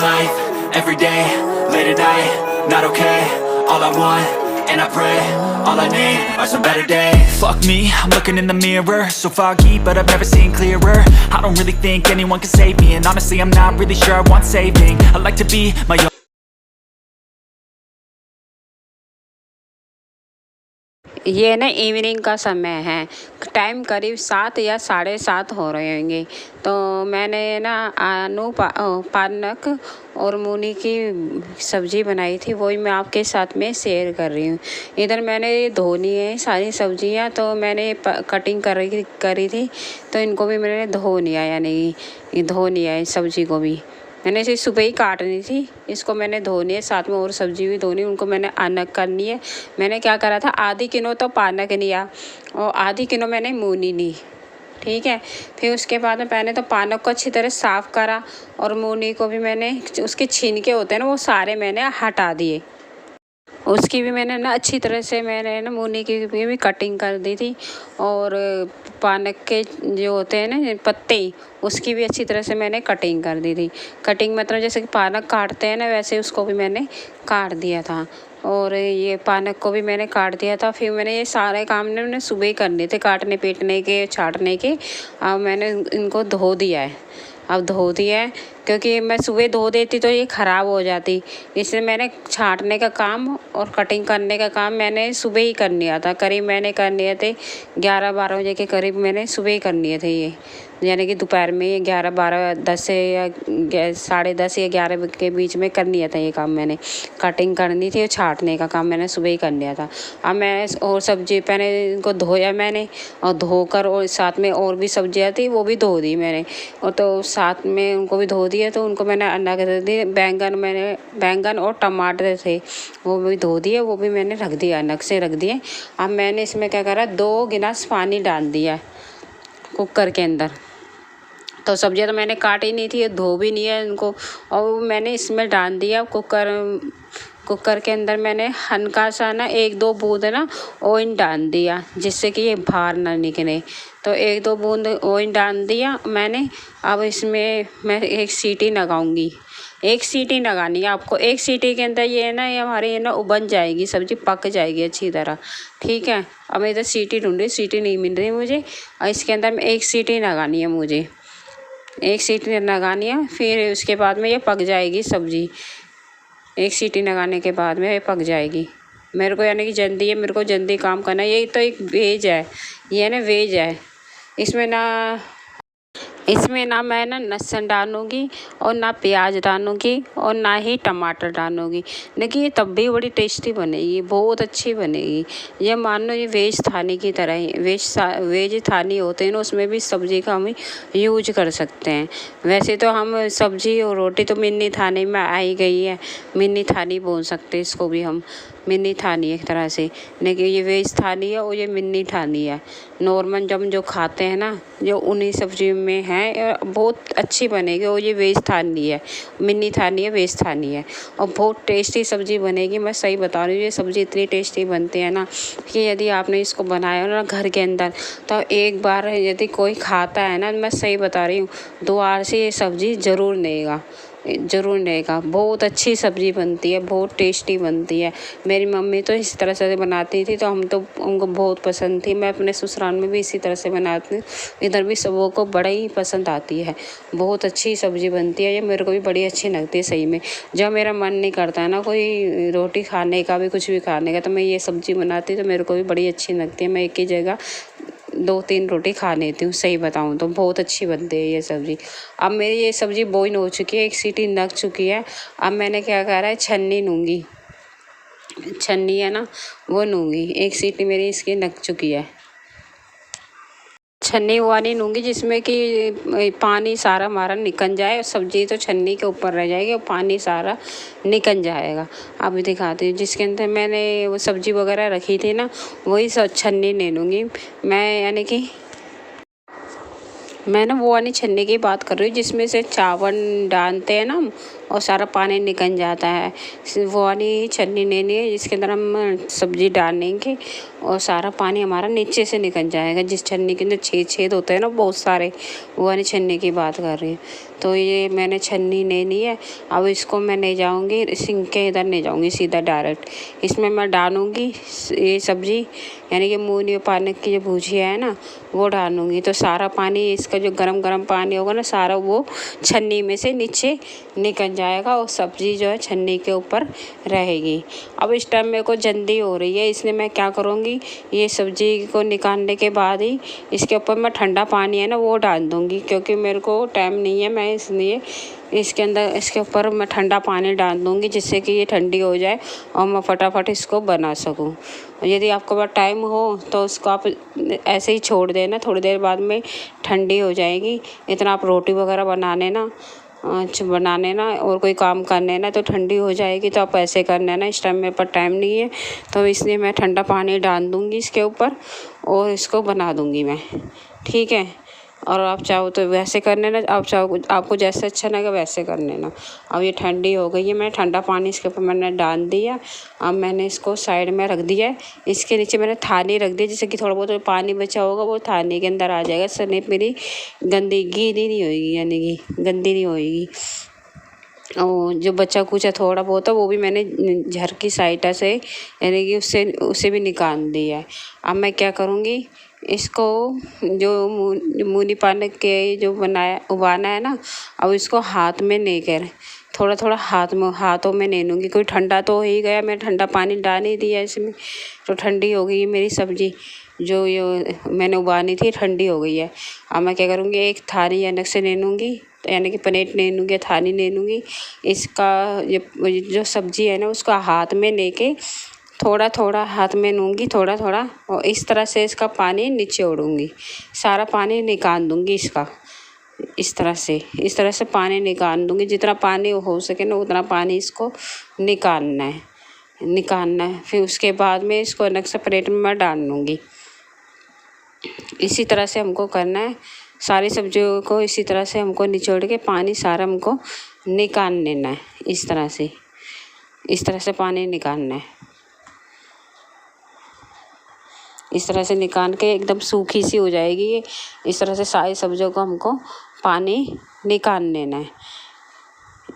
life, every day, late at night, not okay. All I want, and I pray, all I need are some better days. Fuck me, I'm looking in the mirror, so foggy, but I've never seen clearer. I don't really think anyone can save me, and honestly I'm not really sure I want saving. I like to be my own. ये ना evening का समय है, time करीब 7 या 7:30 हो रहे होंगे। तो मैंने ना पालक और मूली की सब्ज़ी बनाई थी, वही मैं आपके साथ में शेयर कर रही हूँ। इधर मैंने धो ली है सारी सब्जियाँ, तो मैंने कटिंग करी थी, तो इनको भी मैंने धो लिया, यानी धो लिया है सब्ज़ी को भी। मैंने इसे सुबह ही काटनी थी, इसको मैंने धोनी है, साथ में और सब्ज़ी भी धोनी, उनको मैंने अलग करनी है। मैंने क्या करा था, आधी किलो तो पालक लिया और आधी किलो मैंने मूली ली, ठीक है। फिर उसके बाद में पहले तो पालक को अच्छी तरह साफ़ करा और मूली को भी मैंने उसके छिलके होते हैं ना, वो सारे मैंने हटा दिए। उसकी भी मैंने ना अच्छी तरह से मैंने ना मूली की भी कटिंग कर दी थी, और पालक के जो होते हैं ना पत्ते, उसकी भी अच्छी तरह से मैंने कटिंग कर दी थी। कटिंग मतलब जैसे कि पालक काटते हैं ना, वैसे उसको भी मैंने काट दिया था, और ये पालक को भी मैंने काट दिया था। फिर मैंने ये सारे काम ने मैंने सुबह ही करने थे, काटने पीटने के, छाँटने के। अब मैंने इनको धो दिया है, अब धो दिया है, क्योंकि मैं सुबह धो देती तो ये ख़राब हो जाती, इसलिए मैंने छाँटने का काम और कटिंग करने का काम मैंने सुबह ही कर लिया था। करीब मैंने कर लिए थे 11-12 बजे के करीब, मैंने सुबह ही कर लिए थे ये, यानी कि दोपहर में 11-12 10 से या 10:30 या 11 के बीच में कर लिया था ये काम मैंने। कटिंग करनी थी और छाँटने का काम मैंने सुबह ही कर लिया था। अब मैं और सब्ज़ी पहले इनको धोया मैंने, और धोकर और साथ में और भी सब्जियाँ थी वो भी धो दी मैंने, और तो साथ में उनको भी धो दिया, तो उनको मैंने अलग कर दिए। बैंगन और टमाटर थे वो भी धो दिए, वो भी मैंने रख दिया, अलग से रख दिए। अब मैंने इसमें क्या करा, 2 गिलास पानी डाल दिया कुकर के अंदर। तो सब्जियां तो मैंने काटी नहीं थी, धो भी नहीं है इनको, और मैंने इसमें डाल दिया कुकर के अंदर। मैंने हल्का सा ना 1-2 बूंद ना ऑयल डाल दिया, जिससे कि ये बाहर ना निकले। तो 1-2 बूंद ऑयल डाल दिया मैंने। अब इसमें मैं 1 सीटी लगाऊंगी, 1 सीटी लगानी है आपको। 1 सीटी के अंदर ये ना, ये हमारे ये ना उबल जाएगी, सब्ज़ी पक जाएगी अच्छी तरह, ठीक है। अब मैं इधर सीटी ढूंढ रही, सीटी नहीं मिल रही मुझे, और इसके अंदर में 1 सीटी लगानी है मुझे, 1 सीटी लगानी है। फिर उसके बाद में ये पक जाएगी सब्ज़ी, 1 सीटी लगाने के बाद में ये पक जाएगी। मेरे को यानी कि जल्दी है, मेरे को जल्दी काम करना है। ये तो एक वेज है, ये ना वेज है, इसमें ना मैं ना लहसुन डालूँगी और ना प्याज डालूँगी और ना ही टमाटर डालूँगी, लेकिन ये तब भी बड़ी टेस्टी बनेगी, बहुत अच्छी बनेगी। ये मान लो ये वेज थाली की तरह ही, वेज थाली होते हैं ना, उसमें भी सब्ज़ी का हम यूज कर सकते हैं। वैसे तो हम सब्ज़ी और रोटी तो मिनी थाली में आ ही गई है, मिनी थाली बोल सकते हैं इसको भी हम, मिनी थाली एक तरह से। लेकिन ये वेज थाली है और ये मिनी थाली है। नॉर्मल जब जो खाते हैं ना, जो उन्हीं सब्जी में है, बहुत अच्छी बनेगी। और ये वेज थाली है, मिनी थाली है, वेज थाली है, और बहुत टेस्टी सब्ज़ी बनेगी। मैं सही बता रही हूँ, ये सब्ज़ी इतनी टेस्टी बनती है ना, कि यदि आपने इसको बनाया ना घर के अंदर, तो एक बार यदि कोई खाता है ना, मैं सही बता रही हूँ, 2 बार से ये सब्ज़ी ज़रूर लेगा। बहुत अच्छी सब्ज़ी बनती है, बहुत टेस्टी बनती है। मेरी मम्मी तो इस तरह से बनाती थी, तो उनको बहुत पसंद थी। मैं अपने ससुराल में भी इसी तरह से बनाती हूँ, इधर भी सबों को बड़ा ही पसंद आती है। बहुत अच्छी सब्ज़ी बनती है, ये मेरे को भी बड़ी अच्छी लगती है सही में। जब मेरा मन नहीं करता है ना कोई रोटी खाने का भी, कुछ भी खाने का, तो मैं ये सब्ज़ी बनाती, तो मेरे को भी बड़ी अच्छी लगती है। मैं एक ही जगह 2-3 रोटी खा लेती हूँ, सही बताऊँ तो बहुत अच्छी बनती है ये सब्ज़ी। अब मेरी ये सब्ज़ी बॉईल हो चुकी है, 1 सीटी लग चुकी है। अब मैंने क्या करा है, छन्नी लूँगी, छन्नी है ना वो लूँगी। 1 सीटी मेरी इसकी लग चुकी है। छन्नी वाली लूँगी जिसमें कि पानी सारा हमारा निकल जाए, और सब्ज़ी तो छन्नी के ऊपर रह जाएगी और पानी सारा निकल जाएगा। अभी दिखाती हूँ, जिसके अंदर मैंने वो सब्ज़ी वगैरह रखी थी ना, वही सब छन्नी ले लूँगी मैं, यानी कि मैं ना वो वाली छन्नी की बात कर रही हूँ जिसमें से चावल डालते हैं ना, और सारा पानी निकल जाता है। वो वाली छन्नी लेनी है जिसके अंदर हम सब्ज़ी डालेंगे और सारा पानी हमारा नीचे से निकल जाएगा। जिस छन्नी के अंदर छेद छेद होते हैं ना बहुत सारे, वो वाली छन्नी की बात कर रही हूँ। तो ये मैंने छन्नी लेनी है। अब इसको मैं ले जाऊँगी सिंक के इधर ले जाऊँगी सीधा डायरेक्ट। इसमें मैं डालूँगी ये सब्ज़ी, यानी कि मूली और पालक की जो भुजिया है ना वो डालूँगी। तो सारा पानी इसका जो गरम गरम पानी होगा ना सारा वो छन्नी में से नीचे निकल जाएगा और सब्ज़ी जो है छन्नी के ऊपर रहेगी। अब इस टाइम मेरे को जल्दी हो रही है, इसलिए मैं क्या करूँगी, ये सब्ज़ी को निकालने के बाद ही इसके ऊपर मैं ठंडा पानी है ना वो डाल दूँगी, क्योंकि मेरे को टाइम नहीं है। मैं इसलिए इसके ऊपर मैं ठंडा पानी डाल दूँगी जिससे कि ये ठंडी हो जाए और मैं फटाफट इसको बना सकूँ। यदि आपके पास टाइम हो तो उसको आप ऐसे ही छोड़ देना, थोड़ी देर बाद में ठंडी हो जाएगी। इतना आप रोटी वगैरह बनाने ना और कोई काम करने ना तो ठंडी हो जाएगी। तो आप ऐसे करने ना, इस टाइम मेरे पास टाइम नहीं है तो इसलिए मैं ठंडा पानी डाल दूँगी इसके ऊपर और इसको बना दूँगी मैं, ठीक है। और आप चाहो तो वैसे कर लेना, आप चाहो आपको जैसे अच्छा लगे वैसे कर लेना। अब ये ठंडी हो गई है, मैं ठंडा पानी इसके ऊपर मैंने डाल दिया। अब मैंने इसको साइड में रख दिया है। इसके नीचे मैंने थाली रख दी जिससे कि थोड़ा बहुत पानी बचा होगा वो थाली के अंदर आ जाएगा। इससे नहीं मेरी गीली नहीं होएगी, यानी कि गंदी नहीं होएगी। और जो बचा कुचा थोड़ा बहुत है वो भी मैंने झर की साइड से, यानी कि उसे भी निकाल दिया है। अब मैं क्या करूँगी, इसको जो मूली पालक के जो उबालना है ना, अब इसको हाथ में लेकर थोड़ा थोड़ा हाथों में ले लूँगी। कोई ठंडा तो हो ही गया, मैं ठंडा पानी डाल ही दिया इसमें, तो ठंडी हो गई मेरी सब्ज़ी। जो ये मैंने उबाली थी ठंडी हो गई है। अब मैं क्या करूँगी, एक थाली अलग से ले लूँगी, यानी कि प्लेट ले लूँगी, थाली ले लूँगी। इसका जो सब्ज़ी है ना उसको हाथ में लेके थोड़ा थोड़ा हाथ में लूँगी, थोड़ा थोड़ा, और इस तरह से इसका पानी निचोड़ूँगी, सारा पानी निकाल दूँगी इसका। इस तरह से पानी निकाल दूँगी। जितना पानी हो सके ना उतना पानी इसको निकालना है। फिर उसके बाद में इसको अलग से प्लेट में मैं डाल लूँगी। इसी तरह से हमको करना है सारी सब्जियों को। इसी तरह से हमको निचोड़ के पानी सारा हमको निकाल लेना है। इस तरह से पानी निकालना है। इस तरह से निकाल के एकदम सूखी सी हो जाएगी ये। इस तरह से सारी सब्जियों को हमको पानी निकाल लेना है।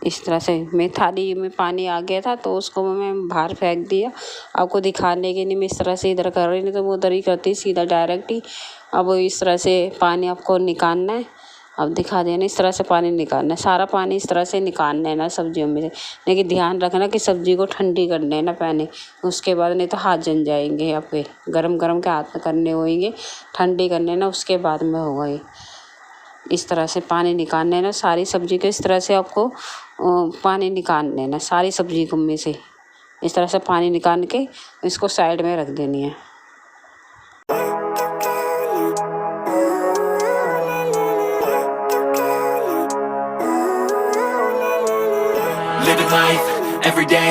इस तरह से मैं थाली में पानी आ गया था तो उसको मैं बाहर फेंक दिया। आपको दिखाने के लिए मैं इस तरह से इधर कर रही, नहीं तो वो उधर ही करती सीधा डायरेक्ट ही। अब इस तरह से पानी आपको निकालना है। अब दिखा देना, इस तरह से पानी निकालना है। सारा पानी इस तरह से निकालना है ना सब्जियों में से। लेकिन ध्यान रखना कि सब्ज़ी को ठंडी कर लेना पहले, उसके बाद नहीं तो हाथ जल जाएंगे आपके। गरम गरम के हाथ में करने होंगे, ठंडी कर लेना उसके बाद में होगा ये। इस तरह से पानी निकालना है ना सारी सब्ज़ी को। इस तरह से आपको पानी निकाल लेना सारी सब्ज़ी को में से। इस तरह से पानी निकाल के इसको साइड में रख देनी है। Living life, every day,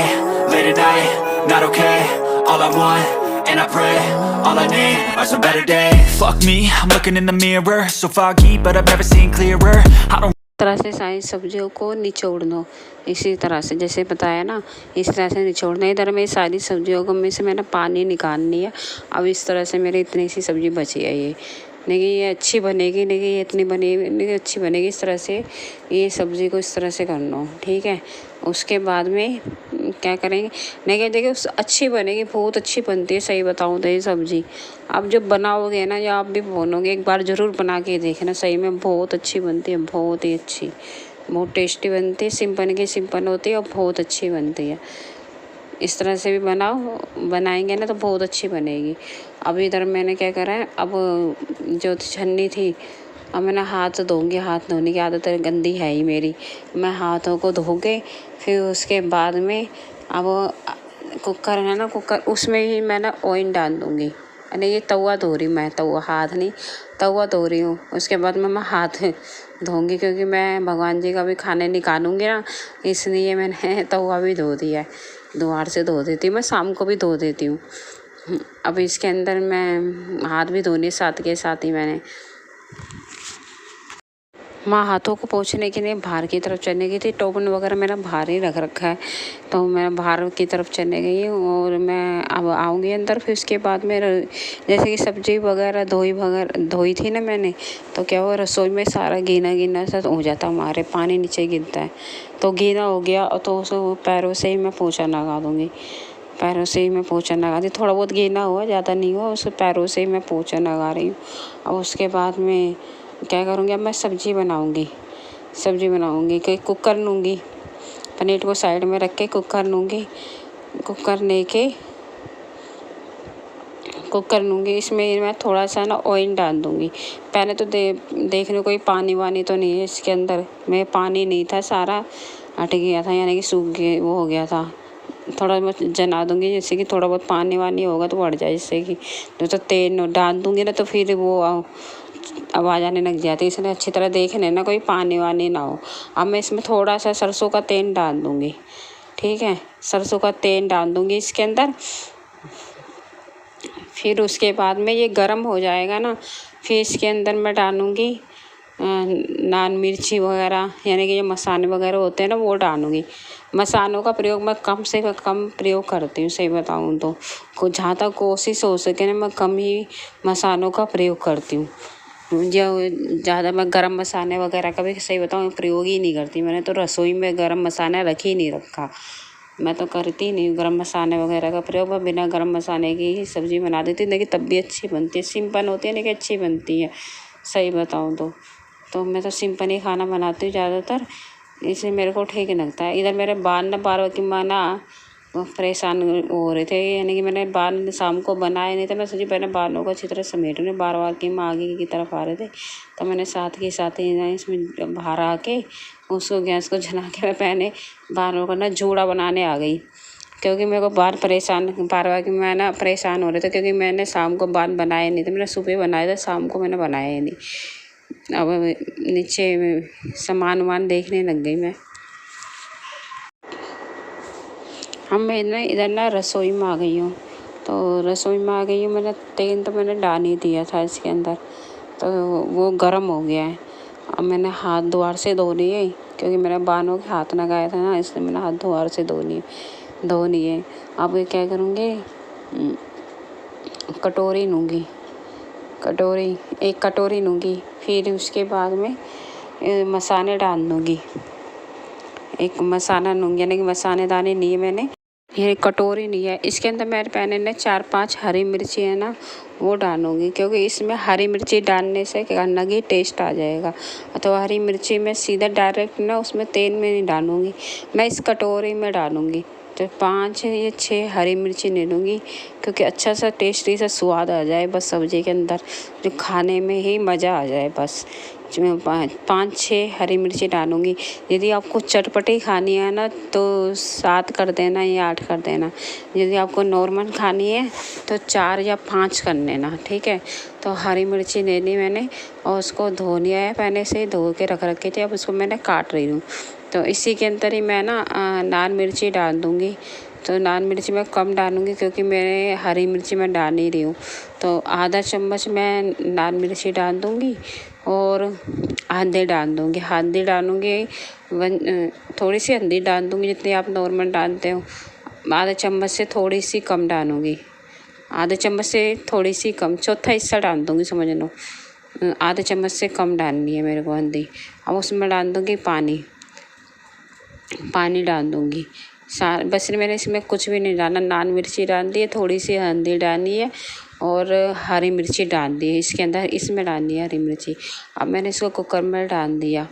late at night, not okay. All I want, and I pray, all I need are some better days. Fuck me, I'm looking in the mirror, so foggy, but I've never seen clearer. I don't तरह से सारी सब्जियों को निचोड़ दो। इसी तरह से जैसे बताया ना, इस तरह से निचोड़ना। इधर में सारी सब्जियों को में से मैंने पानी निकाल लिया। अब इस तरह से मेरी इतनी सी सब्ज़ी बची है ये। लेकिन ये अच्छी बनेगी, लेकिन ये इतनी बनेगी अच्छी बनेगी। इस तरह से ये सब्ज़ी को इस तरह से कर लो, ठीक है। उसके बाद में क्या करेंगे, लेकिन देखिए अच्छी बनेगी, बहुत अच्छी बनती है। सही बताऊँ तो ये सब्ज़ी आप जब बनाओगे ना या आप भी बोलोगे, एक बार ज़रूर बना के देखना। सही में बहुत अच्छी बनती है, बहुत ही अच्छी, बहुत टेस्टी बनती है। सिंपल होती है और बहुत अच्छी बनती है। इस तरह से भी बनाएंगे ना तो बहुत अच्छी बनेगी। अब इधर मैंने क्या करा है, अब जो छन्नी थी, अब मैंने हाथ धोऊँगी। हाथ धोने की आदत गंदी है ही मेरी। मैं हाथों को धो के फिर उसके बाद में अब कुकर है ना, कुकर उसमें ही मैंने ऑयल डाल दूँगी। अरे ये तवा धो रही मैं, हाथ नहीं, तवा धो रही हूँ। उसके बाद में मैं हाथ धोऊँगी, क्योंकि मैं भगवान जी का भी खाने निकालूँगी ना, इसलिए मैंने तवा भी धो दिया है। दोबारा से धो देती हूँ, मैं शाम को भी धो देती हूँ। अब इसके अंदर मैं हाथ भी धोने साथ के साथ ही मैंने मैं हाथों को पोंछने के लिए बाहर की तरफ चलने गई थी। टोपन वगैरह मेरा बाहर ही रख रखा है, तो मैं बाहर की तरफ चलने गई हूँ और मैं अब आऊँगी अंदर। फिर उसके बाद में जैसे कि सब्जी वगैरह धोई थी ना मैंने, तो क्या हुआ, रसोई में सारा गीला गीला सा हो जाता, हमारे पानी नीचे गिरता है, तो गीला हो गया, तो उसको पैरों से ही मैं पोंछा लगा दूँगी। पैरों से ही मैं पोंछा लगा दी, थोड़ा बहुत गीला हुआ, ज़्यादा नहीं हुआ, उस पैरों से ही मैं पोंछा लगा रही हूँ। और उसके बाद में क्या करूँगी, अब मैं सब्जी बनाऊँगी कि कुकर लूँगी, प्लेट को साइड में रख के कुकर लूँगी। कुकर लूँगी, इसमें मैं थोड़ा सा ना ऑयल डाल दूँगी। पहले तो देखने कोई पानी वानी तो नहीं है इसके अंदर, में पानी नहीं था, सारा हट गया था, यानी कि सूख गया, वो हो गया था। थोड़ा बहुत जना दूँगी, जैसे कि थोड़ा बहुत पानी वानी होगा तो बढ़ जाए, जिससे कि तो तेल डाल दूँगी ना, तो फिर वो आवाज़ आने लग जाती है, इसलिए अच्छी तरह देख लेना कोई पानी वानी ना हो। अब मैं इसमें थोड़ा सा सरसों का तेल डाल दूँगी, ठीक है, सरसों का तेल डाल दूँगी इसके अंदर। फिर उसके बाद में ये गरम हो जाएगा ना, फिर इसके अंदर मैं डालूँगी नान मिर्ची वगैरह, यानी कि जो मसाले वगैरह होते हैं ना, वो डालूँगी। मसालों का प्रयोग मैं कम से कम प्रयोग करती हूँ, सही बताऊँ तो जहाँ तक कोशिश हो सके ना, मैं कम ही मसालों का प्रयोग करती हूँ। जो ज़्यादा मैं गरम मसाले वगैरह का भी, सही बताऊँ, प्रयोग ही नहीं करती। मैंने तो रसोई में गरम मसाला रख ही नहीं रखा, मैं तो करती नहीं हूँ गरम मसाले वगैरह का प्रयोग। मैं बिना गरम मसाले की ही सब्ज़ी बना देती हूँ, लेकिन तब भी अच्छी बनती है, सिंपल होती है लेकिन अच्छी बनती है, सही बताऊँ तो मैं तो सिंपल ही खाना बनाती हूँ ज़्यादातर, इसलिए मेरे को ठीक लगता है। इधर मेरे बाल ना बार की माना परेशान हो रहे थे, यानी कि मैंने बाल शाम को बनाए नहीं थे, मैं सोची पहले बालों को अच्छी तरह समेट लूँ, बार की माँ आगे की तरफ आ रहे थे, तो मैंने साथ ही इसमें बाहर आके उसको गैस को जला के मैं पहले बालों का ना जूड़ा बनाने आ गई, क्योंकि मेरे को बाल की मैं ना परेशान हो रहे थे, क्योंकि मैंने शाम को बाल बनाए नहीं थे, मैंने सुबह बनाए थे, शाम को मैंने बनाए ही नहीं। अब नीचे सामान वामान देखने लग गई मैं। मैं ना इधर ना रसोई में आ गई हूँ, तो रसोई में आ गई हूँ, मैंने तेल तो मैंने डाल ही दिया था इसके अंदर, तो वो गर्म हो गया है। अब मैंने हाथ दोबारा से धो लिए, क्योंकि मेरे बालों के हाथ ना गया था ना, इसलिए मैंने हाथ दोबारा से धो लिए। अब ये क्या करूँगी, एक कटोरी लूँगी, फिर उसके बाद में मसाले डाल दूँगी। एक मसाला लूँगी, यानी कि मसालेदानी ली है मैंने, ये कटोरी ली है, इसके अंदर मैंने पहले ने 4-5 हरी मिर्ची है ना, वो डालूँगी, क्योंकि इसमें हरी मिर्ची डालने से अलग ही टेस्ट आ जाएगा। तो हरी मिर्ची मैं सीधा डायरेक्ट ना उसमें तेल में नहीं डालूँगी, मैं इस कटोरी में डालूँगी। तो 5 या 6 हरी मिर्ची ले लूँगी, क्योंकि अच्छा सा टेस्टी सा स्वाद आ जाए बस सब्ज़ी के अंदर, जो खाने में ही मज़ा आ जाए बस। 5-6 हरी मिर्ची डालूँगी। यदि आपको चटपटी खानी है ना, तो 7 कर देना या 8 कर देना। यदि आपको नॉर्मल खानी है तो 4 या 5 कर लेना, ठीक है। तो हरी मिर्ची ले ली मैंने, और उसको धो लिया है, पहले से धो के रख रखी थी, अब उसको मैंने काट रही हूँ। तो इसी के अंदर ही मैं ना लाल मिर्ची डाल दूँगी। तो लाल मिर्ची मैं कम डालूँगी, क्योंकि मैंने हरी मिर्ची मैं डाल नहीं रही हूँ। तो आधा चम्मच मैं लाल मिर्ची डाल दूँगी, और हल्दी डालूँगी, थोड़ी सी हल्दी डाल दूँगी, जितनी आप नॉर्मल डालते हो। आधा चम्मच से थोड़ी सी कम डालूँगी, आधे चम्मच से थोड़ी सी कम, चौथा हिस्सा डाल दूँगी, समझ लो। आधे चम्मच से कम डालनी है मेरे को हल्दी। अब उसमें डाल दूँगी पानी डाल दूँगी। बस मैंने इसमें कुछ भी नहीं डाला, लाल मिर्ची डाल दी है, थोड़ी सी हल्दी डाली है, और हरी मिर्ची डाल दी है इसके अंदर, इसमें डालनी है हरी मिर्ची। अब मैंने इसको कुकर में डाल दिया,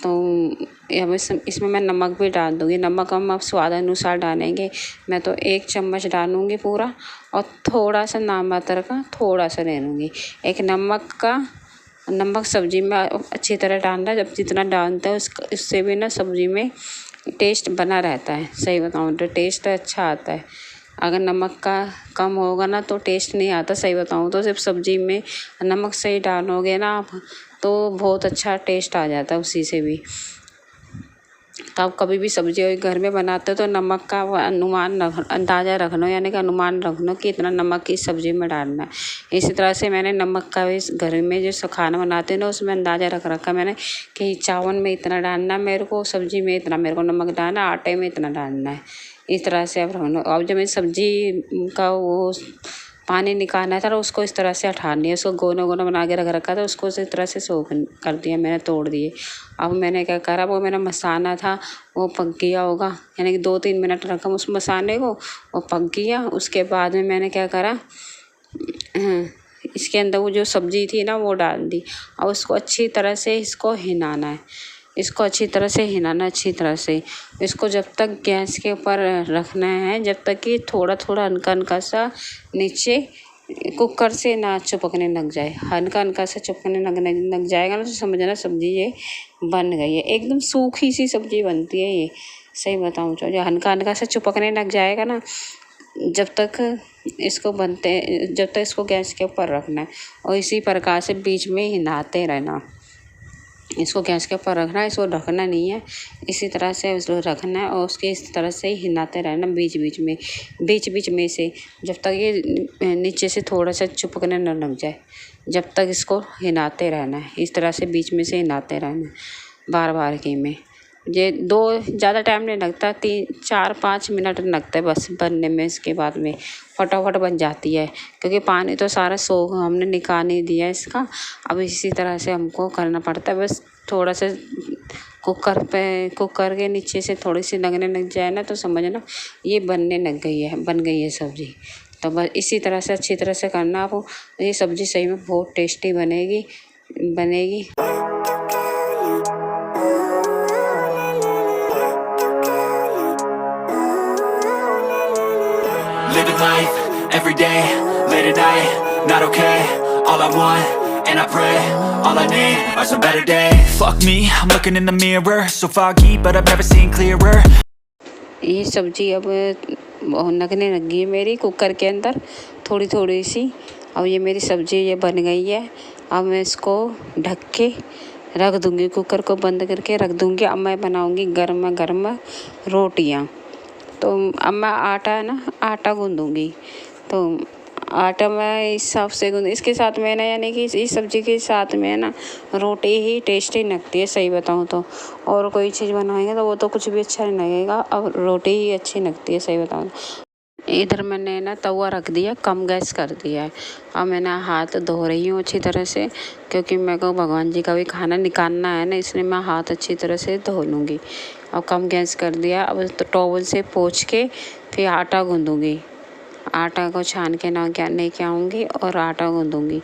तो अब इसमें मैं नमक भी डाल दूँगी। नमक हम अब स्वाद अनुसार डालेंगे, मैं तो 1 चम्मच डालूँगी पूरा, और थोड़ा सा नामात्र का थोड़ा सा ले लूँगी। एक नमक सब्ज़ी में अच्छी तरह डालना, जब जितना डालते हैं उससे भी ना सब्ज़ी में टेस्ट बना रहता है, सही बताऊँ तो टेस्ट अच्छा आता है। अगर नमक का कम होगा ना तो टेस्ट नहीं आता, सही बताऊँ तो। सिर्फ सब्ज़ी में नमक सही डालोगे ना आप, तो बहुत अच्छा टेस्ट आ जाता है उसी से भी। तो आप कभी भी सब्जी घर में बनाते हो तो नमक का अंदाज़ा रख लो, यानी कि अनुमान रख लो कि इतना नमक इस सब्जी में डालना है। इसी तरह से मैंने नमक का इस घर में जो खाना बनाते हैं ना उसमें अंदाज़ा रख रखा मैंने कि चावल में इतना डालना मेरे को, सब्जी में इतना मेरे को नमक डालना, आटे में इतना डालना है। इस तरह से अब रखना। अब जब मैं सब्जी का वो पानी निकालना था उसको इस तरह से हटानी है, उसको गोना गोना बना के रख रखा था, उसको इस तरह से सोख कर दिया मैंने, तोड़ दिए। अब मैंने क्या करा, वो मेरा मसाला था वो पक गया होगा, यानी कि 2-3 मिनट रखा उस मसाले को, वो पक गया। उसके बाद में मैंने क्या करा, इसके अंदर वो जो सब्जी थी ना वो डाल दी। अब उसको अच्छी तरह से इसको हिलाना है, इसको अच्छी तरह से हिलाना, अच्छी तरह से इसको जब तक गैस के ऊपर रखना है जब तक कि थोड़ा थोड़ा हल्का हल्का सा नीचे कुकर से ना चिपकने लग जाए। हल्का हल्का सा चिपकने लग जाएगा ना तो समझना सब्जी ये बन गई है। एकदम सूखी सी सब्जी बनती है ये, सही बताऊँ तो। जो हल्का हल्का सा चिपकने लग जाएगा ना जब तक इसको गैस के ऊपर रखना है और इसी प्रकार से बीच में हिलाते रहना। इसको गैस के ऊपर रखना है, इसको ढकना नहीं है, इसी तरह से उसको रखना है और उसके इस तरह से ही हिलाते रहना बीच बीच में से जब तक ये नीचे से थोड़ा सा चिपकने न लग जाए, जब तक इसको हिलाते रहना है। इस तरह से बीच में से हिलाते रहना बार बार के में। ये ज़्यादा टाइम नहीं लगता, 3-4-5 मिनट लगता है बस बनने में। इसके बाद में फटाफट बन जाती है क्योंकि पानी तो सारा हमने निकाल ही दिया इसका। अब इसी तरह से हमको करना पड़ता है, बस थोड़ा सा कुकर के नीचे से थोड़ी सी लगने लग जाए ना तो समझना ये बन गई है सब्ज़ी। तो बस इसी तरह से अच्छी तरह से करना आप, ये सब्ज़ी सही में बहुत टेस्टी बनेगी। Living life, every day, late at night, not okay. All I want, and I pray, all I need are some better days. Fuck me, I'm looking in the mirror, so foggy, but I've never seen clearer. ये सब्ज़ी अब लगने लगी है मेरी cooker के अंदर थोड़ी थोड़ी सी। अब ये मेरी सब्ज़ी ये बन गई है। अब मैं इसको ढक के रख दूँगी, कुकर को बंद करके रख दूँगी। अब मैं बनाऊँगी गर्मा गर्म रोटियाँ। तो अब मैं आटा गूँधूँगी। तो आटा मैं इस हिसाब से इसके साथ में ना, यानी कि इस सब्ज़ी के साथ में ना रोटी ही टेस्टी लगती है, सही बताऊँ तो। और कोई चीज़ बनाएंगे तो वो तो कुछ भी अच्छा नहीं लगेगा, अब रोटी ही अच्छी लगती है, सही बताऊँ। इधर मैंने ना तवा रख दिया, कम गैस कर दिया है। अब मैंने हाथ धो रही हूँ अच्छी तरह से क्योंकि मेरे को भगवान जी का भी खाना निकालना है ना, इसलिए मैं हाथ अच्छी तरह से धो लूँगी। अब कम गैस कर दिया। अब तो टॉवल से पोंछ के फिर आटा गूँधूँगी। आटा को छान के लेके आऊँगी और आटा गूँधूँगी।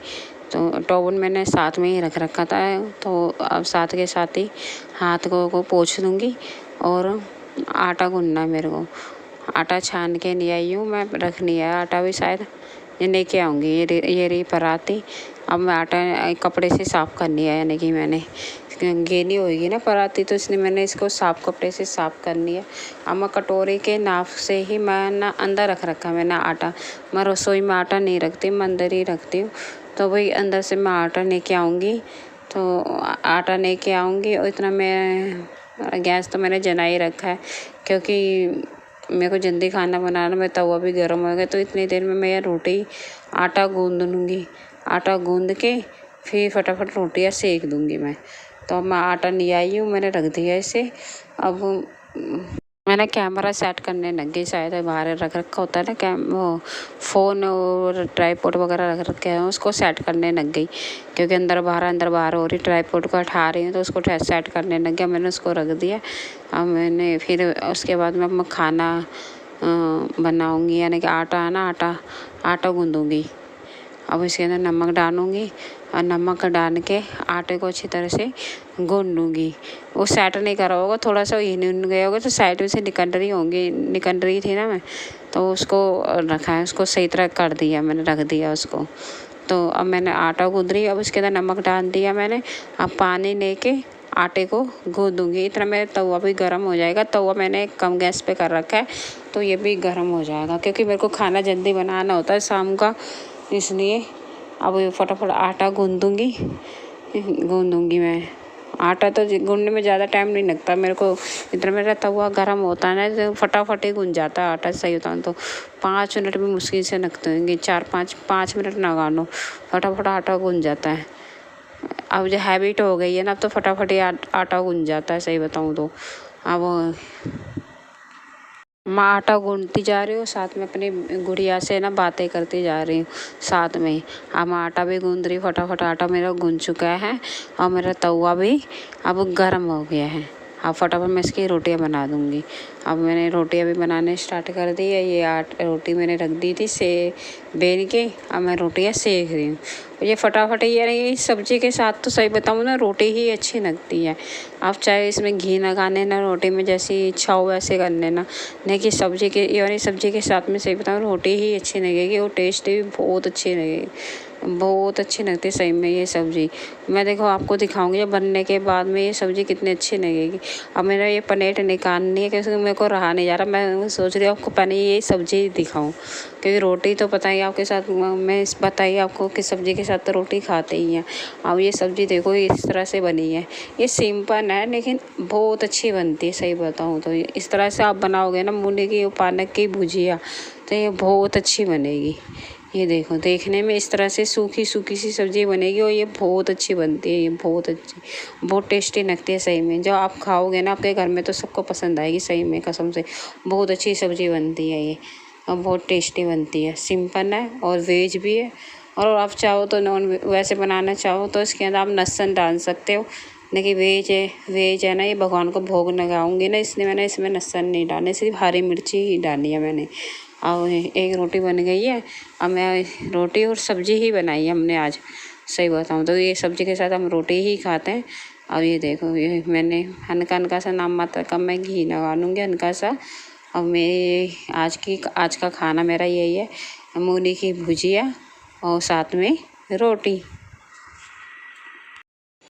तो टॉवल मैंने साथ में ही रख रखा था, तो अब साथ के साथ ही हाथ को पोंछ दूँगी और आटा गूँधना है मेरे को। आटा छान के ले आई हूँ मैं, रखनी है आटा भी, शायद ये लेके आऊँगी। ये रही पराती। अब मैं आटा कपड़े से साफ़ करनी है, यानी कि मैंने गीली होगी ना पराती, तो इसलिए मैंने इसको साफ़ कपड़े से साफ़ करनी है। अब मैं कटोरे के नाप से ही मैं ना अंदर रख रखा मैंने आटा। मैं रसोई में आटा नहीं रखती, मैं अंदर ही रखती हूँ। तो वही अंदर से मैं आटा लेके आऊँगी। तो आटा लेके आऊँगी और इतना मैं गैस तो मैंने जला ही रखा है क्योंकि मेरे को जल्दी खाना बनाना, मैं तवा भी गर्म हो गया। तो इतनी देर में मैं रोटी आटा गूँध लूँगी। आटा गूँध के फिर फटाफट रोटियाँ सेक दूँगी मैं। तो मैं आटा ले आई हूँ, मैंने रख दिया इसे। अब मैंने कैमरा सेट करने लग गई, शायद बाहर रख रखा होता है ना वो फ़ोन और ट्राईपॉड वगैरह रख रखे हैं, उसको सेट करने लग गई क्योंकि अंदर बाहर हो रही। ट्राईपॉड को हटा रही हूँ तो उसको सेट करने लग गया, मैंने उसको रख दिया। अब मैंने फिर उसके बाद में मैं खाना बनाऊँगी, यानी कि आटा गूँधूँगी। अब इसके अंदर नमक डालूँगी और नमक डाल के आटे को अच्छी तरह से गूँध लूँगी। वो सेट नहीं करा होगा, थोड़ा सा हिल गया होगा तो साइड में से निकल रही थी ना मैं, तो उसको रखा है, उसको सही तरह कर दिया मैंने, रख दिया उसको। तो अब मैंने आटा गूँध रही, अब उसके अंदर नमक डाल दिया मैंने। अब पानी लेके आटे को गूँध दूँगी। इतना मेरा तवा भी गर्म हो जाएगा। तवा मैंने कम गैस पे कर रखा है तो ये भी गर्म हो जाएगा क्योंकि मेरे को खाना जल्दी बनाना होता है शाम का, इसलिए। अब फटाफट आटा गूँध दूँगी मैं। आटा तो गूंदने में ज़्यादा टाइम नहीं लगता मेरे को। इतना मेरा तवा गर्म होता है ना तो फटाफट ही गूंज जाता है आटा। सही बताऊँ तो 5 मिनट में मुश्किल से लगते होंगे, 4-5 मिनट लगा लो, फटाफट आटा गूंज जाता है। अब जो हैबिट हो गई है ना, अब तो फटाफट ही आटा गूंज जाता है। सही बताऊँ तो अब मैं आटा गूंथती जा रही हूँ, साथ में अपनी गुड़िया से ना बातें करती जा रही हूँ साथ में। अब मैं आटा भी गूंथ रही हूँ, फटाफट आटा मेरा गूंथ चुका है और मेरा तवा भी अब गर्म हो गया है। अब फटाफट मैं इसकी रोटियां बना दूँगी। अब मैंने रोटियां भी बनाने स्टार्ट कर दी है। ये रोटी मैंने रख दी थी बेल के, अब मैं रोटियां सेक रही हूँ। ये फटाफट ये सब्जी के साथ तो सही बताऊँ ना रोटी ही अच्छी लगती है। आप चाहे इसमें घी लगाने ना रोटी में, जैसी इच्छा हो वैसे कर लेना, नहीं कि सब्जी के साथ में सही बताऊँ रोटी ही अच्छी लगेगी और टेस्ट भी बहुत अच्छी लगेगी, बहुत अच्छी लगती है सही में ये सब्ज़ी। मैं देखो आपको दिखाऊंगी जब बनने के बाद में ये सब्ज़ी कितनी अच्छी लगेगी। अब मेरा ये प्लेट निकालनी है क्योंकि मेरे को रहा नहीं जा रहा। मैं सोच रही हूँ आपको पहले ये सब्ज़ी दिखाऊं, क्योंकि रोटी तो पता ही आपके साथ मैं बताइए आपको कि सब्ज़ी के साथ तो रोटी खाते ही हैं। अब ये सब्ज़ी देखो इस तरह से बनी है। ये सिंपल है लेकिन बहुत अच्छी बनती है। सही बताऊँ तो इस तरह से आप बनाओगे ना मूली की पालक की भुजिया, तो ये बहुत अच्छी बनेगी। ये देखो देखने में इस तरह से सूखी सूखी सी सब्ज़ी बनेगी और ये बहुत अच्छी बनती है। ये बहुत अच्छी, बहुत टेस्टी लगती है सही में। जब आप खाओगे ना आपके घर में तो सबको पसंद आएगी सही में, कसम से बहुत अच्छी सब्ज़ी बनती है ये और बहुत टेस्टी बनती है। सिंपल है और वेज भी है, और आप चाहो तो नॉन वैसे बनाना चाहो तो इसके अंदर आप लहसुन डाल सकते हो, लेकिन वेज है ना ये भगवान को भोग लगाऊंगी ना, इसलिए मैंने इसमें लहसुन नहीं डाले, सिर्फ हरी मिर्ची ही डाली है मैंने। और एक रोटी बन गई है। अब मैं रोटी और सब्ज़ी ही बनाई है हमने आज। सही बताऊँ तो ये सब्ज़ी के साथ हम रोटी ही खाते हैं। अब ये देखो ये मैंने हल्का सा नाम मात्र का मैं घी लगा लूँगी हल्का सा। अब मेरे आज का खाना मेरा यही है, मूली की भुजिया और साथ में रोटी।